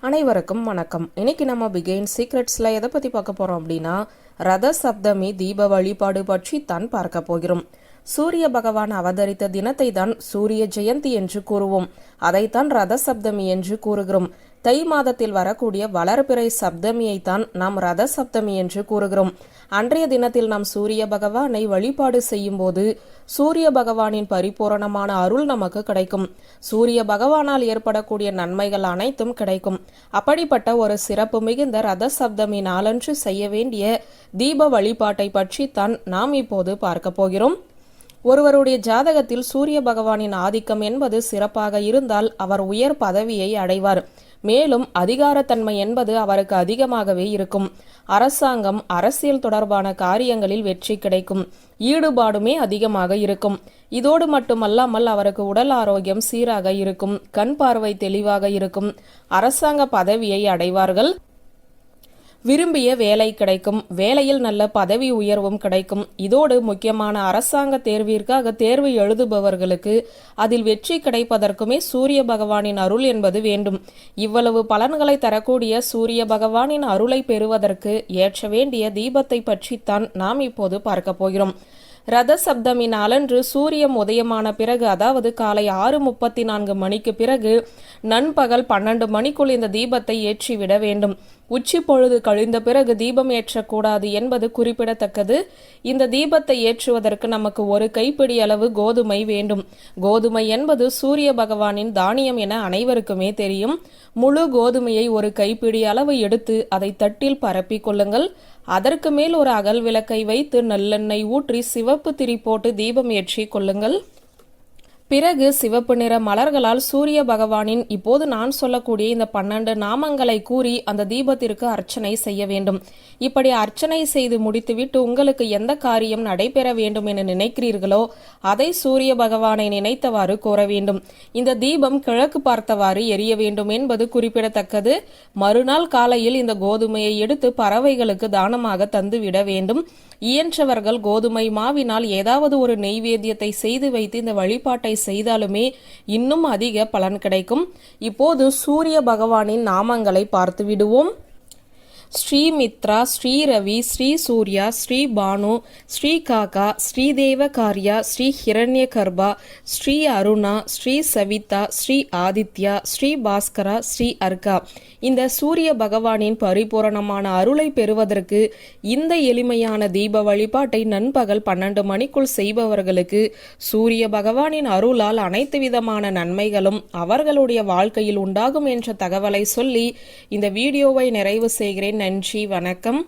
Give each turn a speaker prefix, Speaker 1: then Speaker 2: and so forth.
Speaker 1: அனைவருக்கும் வணக்கம். இன்னைக்கு நம்ம பிகைன் சீக்ரெட்ஸ்ல எதை பத்தி பார்க்க போறோம் அப்படின்னா, ரத சப்தமி தீப வழிபாடு பற்றி தான் பார்க்க போகிறோம். சூரிய பகவான் அவதரித்த தினத்தை தான் சூரிய ஜெயந்தி என்று கூறுவோம். அதைத்தான் ரத சப்தமி என்று கூறுகிறோம். தை மாதத்தில் வரக்கூடிய வளர்பிறை சப்தமியை தான் நாம் ரத சப்தமி என்று கூறுகிறோம். அன்றைய தினத்தில் நாம் சூரிய பகவானை வழிபாடு செய்யும் போது சூரிய பகவானின் பரிபூரணமான அருள் நமக்கு கிடைக்கும். சூரிய பகவானால் ஏற்படக்கூடிய நன்மைகள் அனைத்தும் கிடைக்கும். அப்படிப்பட்ட ஒரு சிறப்பு மிகுந்த ரத சப்தமி நாளன்று செய்ய வேண்டிய தீப வழிபாட்டை பற்றி தான் நாம் இப்போது பார்க்க போகிறோம். ஒருவருடைய ஜாதகத்தில் சூரிய பகவானின் ஆதிக்கம் என்பது சிறப்பாக இருந்தால் அவர் உயர் பதவியை அடைவார். மேலும் அதிகாரத்தன்மை என்பது அவருக்கு அதிகமாகவே இருக்கும். அரசாங்கம், அரசியல் தொடர்பான காரியங்களில் வெற்றி கிடைக்கும். ஈடுபாடுமே அதிகமாக இருக்கும். இதோடு மட்டுமல்லாமல் அவருக்கு உடல் ஆரோக்கியம் சீராக இருக்கும். கண் பார்வை தெளிவாக இருக்கும். அரசாங்க பதவியை அடைவார்கள். விரும்பிய வேலை கிடைக்கும். வேலையில் நல்ல பதவி உயர்வும் கிடைக்கும். இதோடு முக்கியமான அரசாங்க தேர்விற்காக தேர்வு எழுதுபவர்களுக்கு அதில் வெற்றி கிடைப்பதற்குமே சூரிய பகவானின் அருள் என்பது வேண்டும். இவ்வளவு பலன்களை தரக்கூடிய சூரிய பகவானின் அருளை பெறுவதற்கு ஏற்ற வேண்டிய தீபத்தை பற்றித்தான் நாம் இப்போது பார்க்க போகிறோம். ரத சப்தமி நாளன்று சூரியம் உதயமான பிறகு, அதாவது காலை 6:34 மணிக்கு பிறகு நண்பகல் 12 மணிக்குள் இந்த தீபத்தை ஏற்றிவிட வேண்டும். உச்சி பொழுது கழிந்த பிறகு தீபம் ஏற்றக்கூடாது என்பது குறிப்பிடத்தக்கது. இந்த தீபத்தை ஏற்றுவதற்கு நமக்கு ஒரு கைப்பிடி அளவு கோதுமை வேண்டும். கோதுமை என்பது சூரிய பகவானின் தானியம் என அனைவருக்குமே தெரியும். முழு கோதுமையை ஒரு கைப்பிடி அளவு எடுத்து அதை தட்டில் பரப்பிக் கொள்ளுங்கள். அதற்கு மேல் ஒரு அகல் விளக்கை வைத்து நல்லெண்ணெய் ஊற்றி சிவப்பு திரி போட்டு தீபம் ஏற்றி கொள்ளுங்கள். பிறகு சிவப்பு நிற மலர்களால் சூரிய பகவானின் இப்போது நான் சொல்லக்கூடிய இந்த 12 நாமங்களை கூறி அந்த தீபத்திற்கு அர்ச்சனை செய்ய வேண்டும். இப்படி அர்ச்சனை செய்து முடித்துவிட்டு உங்களுக்கு எந்த காரியம் நடைபெற வேண்டும் என நினைக்கிறீர்களோ அதை சூரிய பகவானை நினைத்தவாறு கோர வேண்டும். இந்த தீபம் கிழக்கு பார்த்தவாறு எரிய வேண்டும் என்பது குறிப்பிடத்தக்கது. மறுநாள் காலையில் இந்த கோதுமையை எடுத்து பறவைகளுக்கு தானமாக தந்து விட வேண்டும். இயன்றவர்கள் கோதுமை மாவினால் ஏதாவது ஒரு நெய்வேத்தியத்தை செய்து வைத்து இந்த வழிபாட்டை செய்தாலுமே இன்னும் அதிக பலன் கிடைக்கும். இப்போது சூரிய பகவானின் நாமங்களை பார்த்து விடுவோம். ஸ்ரீ மித்ரா, ஸ்ரீ ரவி, ஸ்ரீ சூர்யா, ஸ்ரீ பானு, ஸ்ரீ காகா, ஸ்ரீ தேவகாரியா, ஸ்ரீ ஹிரண்ய கர்பா, ஸ்ரீ அருணா, ஸ்ரீ சவிதா, ஸ்ரீ ஆதித்யா, ஸ்ரீ பாஸ்கரா, ஸ்ரீ அர்கா. இந்த சூரிய பகவானின் பரிபூரணமான அருளை பெறுவதற்கு இந்த எளிமையான தீப வழிபாட்டை நண்பகல் 12 மணிக்குள் செய்பவர்களுக்கு சூரிய பகவானின் அருளால் அனைத்து விதமான நன்மைகளும் அவர்களுடைய வாழ்க்கையில் உண்டாகும் என்ற தகவலை சொல்லி இந்த வீடியோவை நிறைவு செய்கிறேன். நன்றி, வணக்கம்.